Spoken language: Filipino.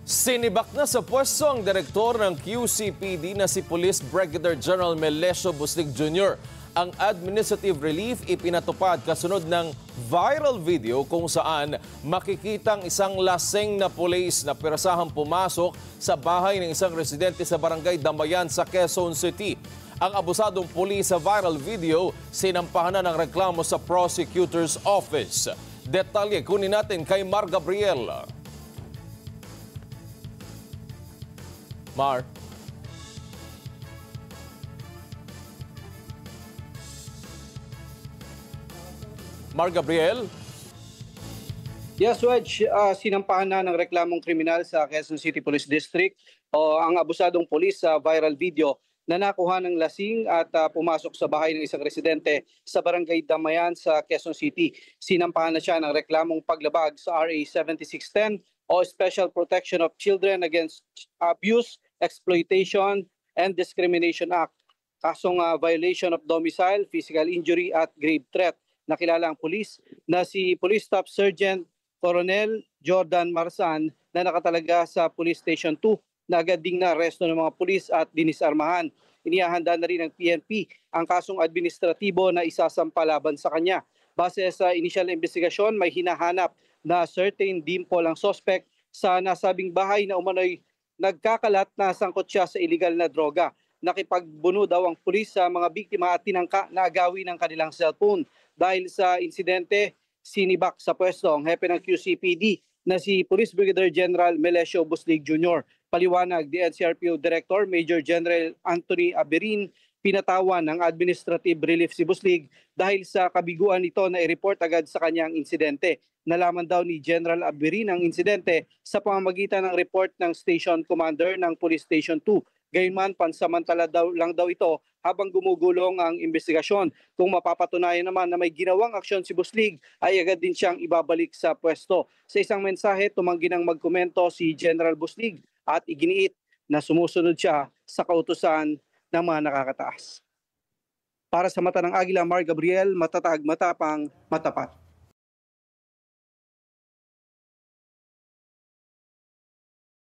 Sinibak na sa pwesto ang direktor ng QCPD na si Police Brigadier General Melesio Buslig Jr. Ang administrative relief ipinatupad kasunod ng viral video kung saan makikitang isang laseng na pulis na pirasahang pumasok sa bahay ng isang residente sa barangay Damayan sa Quezon City. Ang abusadong pulis sa viral video, sinampahan na ng reklamo sa prosecutor's office. Detalye kunin natin kay Mar Gabriel. Mar. Mar Gabriel? Yes, Wedge. Sinampahan na ng reklamong kriminal sa Quezon City Police District ang abusadong pulis sa viral video na nakuha ng lasing at pumasok sa bahay ng isang residente sa barangay Damayan sa Quezon City. Sinampahan na siya ng reklamong paglabag sa RA 7610 o Special Protection of Children Against Abuse, Exploitation, and Discrimination Act. Kasong violation of domicile, physical injury at grave threat. Nakilala ang pulis na si Police Staff Sergeant Coronel Jordan Marsan na nakatalaga sa Police Station 2 na agad ding na-aresto ng mga pulis at dinisarmahan. Inihahanda na rin ng PNP ang kasong administratibo na isasampa laban sa kanya. Base sa initial investigasyon, may hinahanap na certain dimple ang suspect sa nasabing bahay na umano'y nagkakalat na sangkot siya sa illegal na droga. Nakipagbuno daw ang pulis sa mga biktima at tinangka na agawin ng kanilang cellphone. Dahil sa insidente, sinibak sa pwesto ang hepe ng QCPD na si Police Brigadier General Melesio Buslig Jr. Paliwanag, the NCRPO Director Major General Anthony Aberin, pinatawan ng administrative relief si Buslig dahil sa kabiguan nito na i-report agad sa kanyang insidente. Nalaman daw ni General Aberin ang insidente sa pamamagitan ng report ng Station Commander ng Police Station 2. Gayunman, pansamantala lang daw ito habang gumugulong ang investigasyon. Kung mapapatunayan naman na may ginawang aksyon si Buslig, ay agad din siyang ibabalik sa pwesto. Sa isang mensahe, tumanggi ng magkomento si General Buslig at iginiit na sumusunod siya sa kautusan ng mga nakakataas. Para sa Mata ng Agila, Mar Gabriel, matatag, matapang, matapat.